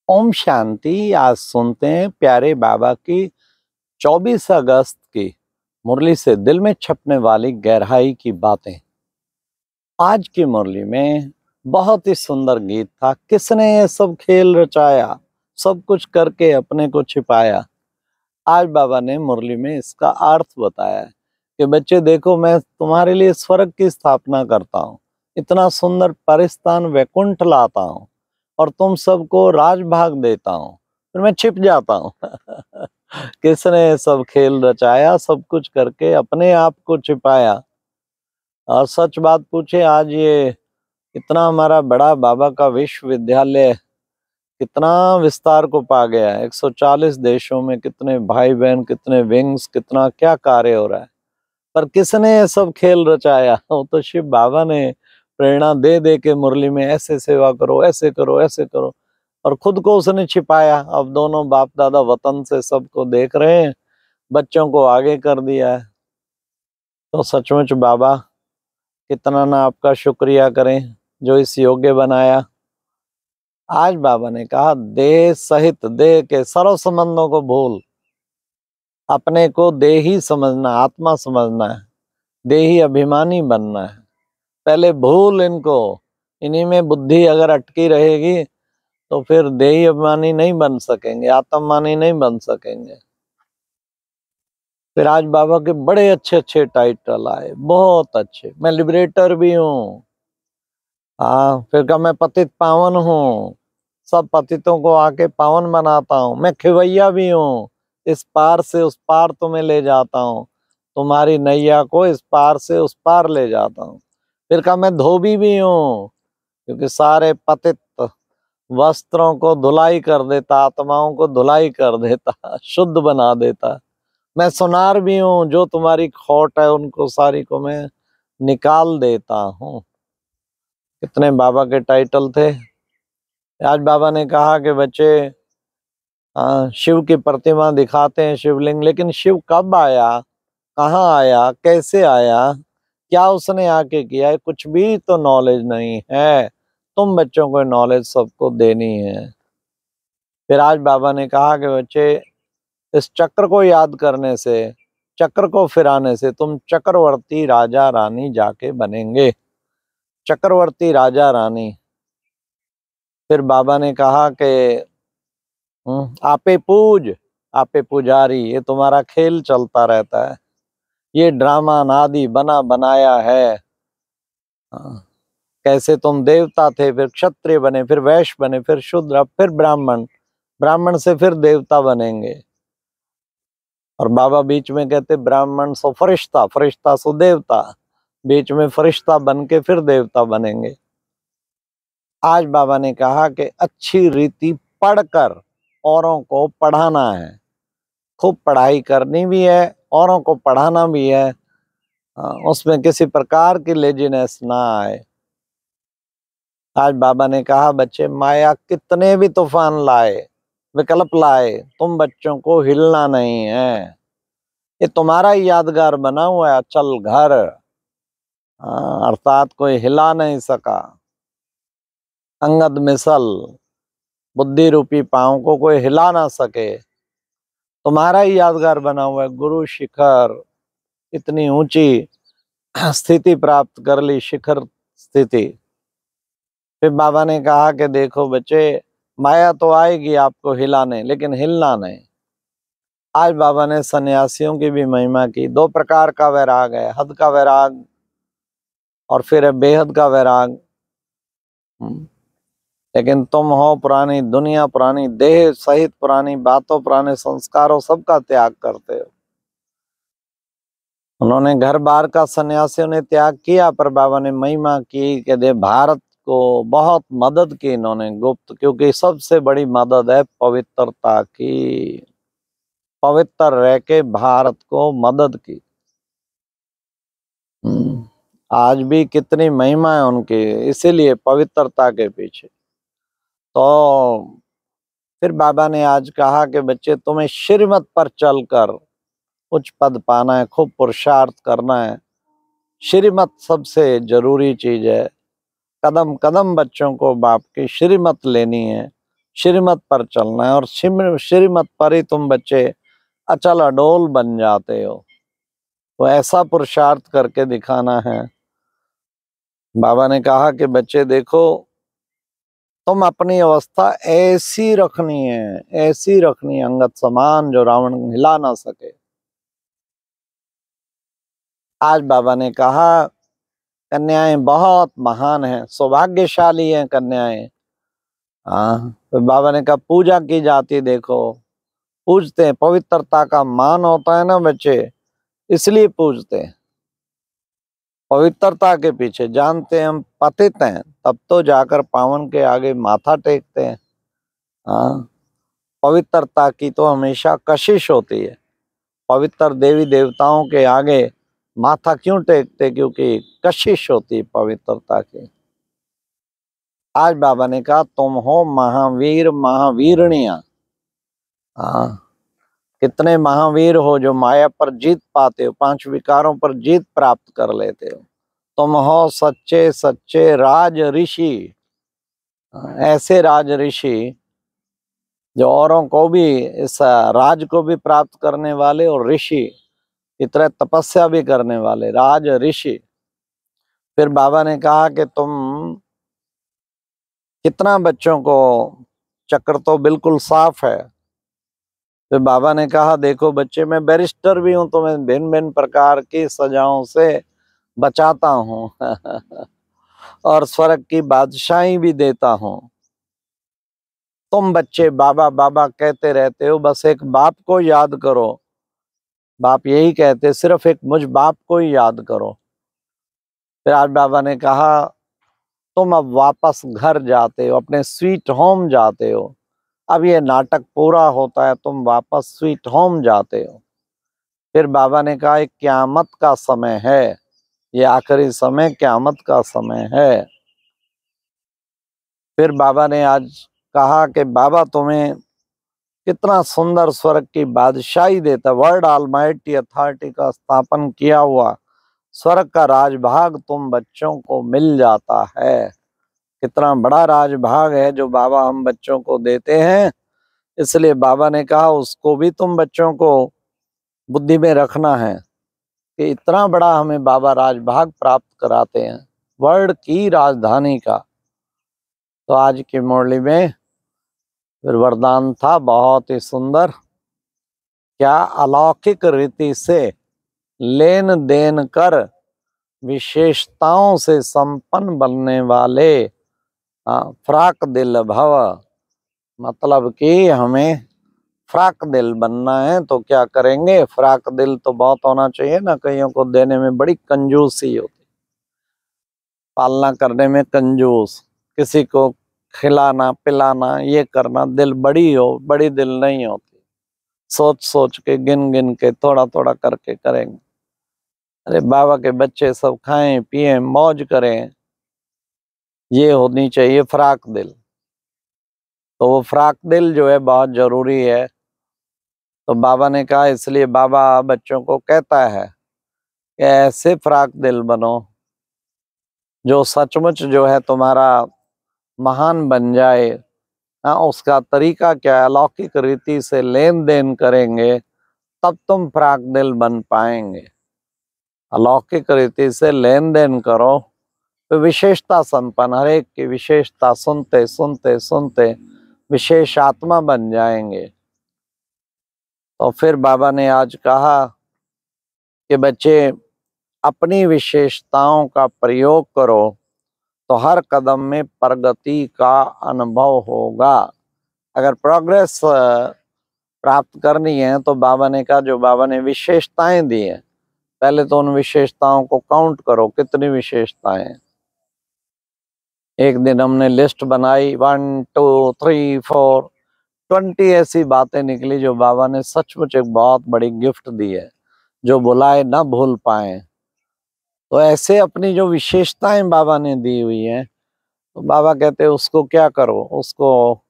ओम शांति। आज सुनते हैं प्यारे बाबा की 24 अगस्त की मुरली से दिल में छपने वाली गहराई की बातें। आज की मुरली में बहुत ही सुंदर गीत था। किसने ये सब खेल रचाया, सब कुछ करके अपने को छिपाया। आज बाबा ने मुरली में इसका अर्थ बताया है कि बच्चे देखो, मैं तुम्हारे लिए स्वर्ग की स्थापना करता हूँ, इतना सुंदर परिस्थान वैकुंठ लाता हूँ और तुम सबको राजभाग देता हूँ, फिर मैं छिप जाता हूँ। किसने सब खेल रचाया, सब कुछ करके अपने आप को छिपाया। और सच बात पूछे, आज ये इतना हमारा बड़ा बाबा का विश्वविद्यालय कितना विस्तार को पा गया है। 140 देशों में कितने भाई बहन, कितने विंग्स, कितना क्या कार्य हो रहा है। पर किसने ये सब खेल रचाया? वो तो शिव बाबा ने प्रेरणा दे दे के मुरली में ऐसे सेवा करो, ऐसे करो, ऐसे करो, और खुद को उसने छिपाया। अब दोनों बाप दादा वतन से सबको देख रहे हैं, बच्चों को आगे कर दिया है। तो सचमुच बाबा कितना ना आपका शुक्रिया करें जो इस योग्य बनाया। आज बाबा ने कहा, देह सहित देह के सर्व संबंधों को भूल अपने को देही समझना, आत्मा समझना है, देही अभिमानी बनना है। पहले भूल इनको, इन्हीं में बुद्धि अगर अटकी रहेगी तो फिर देही अभिमानी नहीं बन सकेंगे, आत्ममानी नहीं बन सकेंगे। फिर आज बाबा के बड़े अच्छे अच्छे टाइटल आए, बहुत अच्छे। मैं लिबरेटर भी हूँ, हाँ। फिर कहा मैं पतित पावन हूँ, सब पतितों को आके पावन बनाता हूँ। मैं खिवैया भी हूँ, इस पार से उस पार तुम्हें ले जाता हूँ, तुम्हारी नैया को इस पार से उस पार ले जाता हूँ। फिर कहा मैं धोबी भी हूँ, क्योंकि सारे पतित वस्त्रों को धुलाई कर देता, आत्माओं को धुलाई कर देता, शुद्ध बना देता। मैं सुनार भी हूँ, जो तुम्हारी खोट है उनको सारी को मैं निकाल देता हूँ। कितने बाबा के टाइटल थे। आज बाबा ने कहा कि बच्चे, शिव की प्रतिमा दिखाते हैं, शिवलिंग, लेकिन शिव कब आया, कहाँ आया, कैसे आया, क्या उसने आके किया है, कुछ भी तो नॉलेज नहीं है। तुम बच्चों को नॉलेज सबको देनी है। फिर आज बाबा ने कहा कि बच्चे, इस चक्र को याद करने से, चक्र को फिराने से तुम चक्रवर्ती राजा रानी जाके बनेंगे, चक्रवर्ती राजा रानी। फिर बाबा ने कहा कि आपे पूज, आपे पुजारी, ये तुम्हारा खेल चलता रहता है, ये ड्रामा नादी बना बनाया है। हाँ, कैसे तुम देवता थे, फिर क्षत्रिय बने, फिर वैश्य बने, फिर शूद्र, फिर ब्राह्मण, ब्राह्मण से फिर देवता बनेंगे। और बाबा बीच में कहते, ब्राह्मण सो फरिश्ता, फरिश्ता सो देवता, बीच में फरिश्ता बन के फिर देवता बनेंगे। आज बाबा ने कहा कि अच्छी रीति पढ़कर औरों को पढ़ाना है, खूब पढ़ाई करनी भी है, औरों को पढ़ाना भी है। उसमें किसी प्रकार की लेजीनेस ना आए। आज बाबा ने कहा, बच्चे माया कितने भी तूफान लाए, विकल्प लाए, तुम बच्चों को हिलना नहीं है। ये तुम्हारा ही यादगार बना हुआ है अचल घर, अर्थात कोई हिला नहीं सका। अंगद मिसल, बुद्धि रूपी पांव को कोई हिला ना सके, तुम्हारा ही यादगार बना हुआ है। गुरु शिखर, इतनी ऊंची स्थिति प्राप्त कर ली, शिखर स्थिति। फिर बाबा ने कहा कि देखो बच्चे, माया तो आएगी आपको हिलाने, लेकिन हिलना नहीं। आज बाबा ने सन्यासियों की भी महिमा की। दो प्रकार का वैराग है, हद का वैराग और फिर है बेहद का वैराग। लेकिन तुम हो पुरानी दुनिया, पुरानी देह सहित पुरानी बातों, पुराने संस्कारों, सबका त्याग करते हो। उन्होंने घर बार का सन्यासियों ने त्याग किया, पर बाबा ने महिमा की कि दे भारत को बहुत मदद की इन्होंने गुप्त, क्योंकि सबसे बड़ी मदद है पवित्रता की। पवित्र रह के भारत को मदद की। आज भी कितनी महिमा है उनकी, इसीलिए पवित्रता के पीछे। तो फिर बाबा ने आज कहा कि बच्चे, तुम्हें श्रीमत पर चलकर उच्च पद पाना है, खूब पुरुषार्थ करना है। श्रीमत सबसे जरूरी चीज है। कदम कदम बच्चों को बाप की श्रीमत लेनी है, श्रीमत पर चलना है, और श्रीमत पर ही तुम बच्चे अचल अडोल बन जाते हो। तो ऐसा पुरुषार्थ करके दिखाना है। बाबा ने कहा कि बच्चे देखो, तुम अपनी अवस्था ऐसी रखनी है, ऐसी रखनी है अंगद समान, जो रावण हिला ना सके। आज बाबा ने कहा कन्याएं बहुत महान हैं, सौभाग्यशाली हैं कन्याएं। हाँ, तो बाबा ने कहा पूजा की जाती, देखो पूजते हैं, पवित्रता का मान होता है ना बच्चे, इसलिए पूजते हैं। पवित्रता के पीछे जानते हैं हम पतित हैं, तब तो जाकर पावन के आगे माथा टेकते हैं। हाँ, पवित्रता की तो हमेशा कशिश होती है। पवित्र देवी देवताओं के आगे माथा क्यों टेकते? क्योंकि कशिश होती है पवित्रता की। आज बाबा ने कहा तुम हो महावीर महावीरनिया। हाँ, कितने महावीर हो जो माया पर जीत पाते हो, 5 विकारों पर जीत प्राप्त कर लेते हो। तुम हो सच्चे सच्चे राज ऋषि। ऐसे राज ऋषि जो औरों को भी, इस राज को भी प्राप्त करने वाले, और ऋषि की तरह तपस्या भी करने वाले राज ऋषि। फिर बाबा ने कहा कि तुम कितना बच्चों को, चक्र तो बिल्कुल साफ है। फिर बाबा ने कहा देखो बच्चे, मैं बैरिस्टर भी हूं, तो मैं भिन्न भिन्न प्रकार की सजाओं से बचाता हूँ और स्वर्ग की बादशाही भी देता हूँ। तुम बच्चे बाबा बाबा कहते रहते हो, बस एक बाप को याद करो। बाप यही कहते, सिर्फ एक मुझ बाप को ही याद करो। फिर आज बाबा ने कहा तुम अब वापस घर जाते हो, अपने स्वीट होम जाते हो। अब ये नाटक पूरा होता है, तुम वापस स्वीट होम जाते हो। फिर बाबा ने कहा एक क्यामत का समय है, ये आखिरी समय क्यामत का समय है। फिर बाबा ने आज कहा कि बाबा तुम्हें कितना सुंदर स्वर्ग की बादशाही देता, वर्ल्ड ऑलमाइटी अथॉरिटी का स्थापन किया हुआ स्वर्ग का राजभाग तुम बच्चों को मिल जाता है। कितना बड़ा राजभाग है जो बाबा हम बच्चों को देते हैं। इसलिए बाबा ने कहा उसको भी तुम बच्चों को बुद्धि में रखना है कि इतना बड़ा हमें बाबा राजभाग प्राप्त कराते हैं, वर्ल्ड की राजधानी का। तो आज की मुरली में फिर वरदान था बहुत ही सुंदर। क्या अलौकिक रीति से लेन देन कर विशेषताओं से संपन्न बनने वाले फ्राक दिल भव। मतलब कि हमें फ्राक दिल बनना है तो क्या करेंगे? फ्राक दिल तो बहुत होना चाहिए ना, कईयों को देने में बड़ी कंजूसी होती, पालना करने में कंजूस, किसी को खिलाना पिलाना ये करना, दिल बड़ी हो, बड़ी दिल नहीं होती। सोच सोच के गिन गिन के थोड़ा थोड़ा करके करेंगे। अरे बाबा के बच्चे सब खाएं पिएं मौज करें, ये होनी चाहिए फ्राक दिल। तो वो फ्राक दिल जो है बहुत जरूरी है। तो बाबा ने कहा, इसलिए बाबा बच्चों को कहता है कि ऐसे फ्राक दिल बनो जो सचमुच जो है तुम्हारा महान बन जाए। उसका तरीका क्या है? अलौकिक रीति से लेन देन करेंगे तब तुम फ्राक दिल बन पाएंगे। अलौकिक रीति से लेन देन करो तो विशेषता संपन्न, हर एक की विशेषता सुनते सुनते सुनते विशेष आत्मा बन जाएंगे। तो फिर बाबा ने आज कहा कि बच्चे अपनी विशेषताओं का प्रयोग करो तो हर कदम में प्रगति का अनुभव होगा। अगर प्रोग्रेस प्राप्त करनी है तो बाबा ने कहा, जो बाबा ने विशेषताएं दी हैं, पहले तो उन विशेषताओं को काउंट करो, कितनी विशेषताएं। एक दिन हमने लिस्ट बनाई, 1 2 3 4 20 ऐसी बातें निकली जो बाबा ने सचमुच एक बहुत बड़ी गिफ्ट दी है, जो बुलाए ना भूल पाए। तो ऐसे अपनी जो विशेषताएं बाबा ने दी हुई हैं, तो बाबा कहते हैं उसको क्या करो, उसको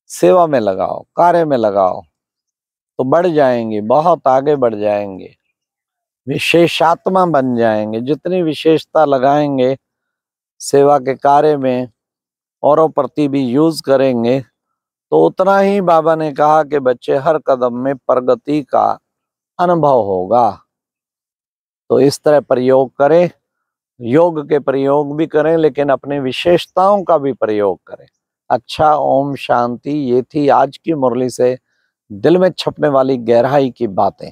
सेवा में लगाओ, कार्य में लगाओ, तो बढ़ जाएंगे, बहुत आगे बढ़ जाएंगे, विशेषात्मा बन जाएंगे। जितनी विशेषता लगाएंगे सेवा के कार्य में, औरों प्रति भी यूज करेंगे, तो उतना ही बाबा ने कहा कि बच्चे हर कदम में प्रगति का अनुभव होगा। तो इस तरह प्रयोग करें, योग के प्रयोग भी करें लेकिन अपनी विशेषताओं का भी प्रयोग करें। अच्छा, ओम शांति। ये थी आज की मुरली से दिल में छपने वाली गहराई की बातें।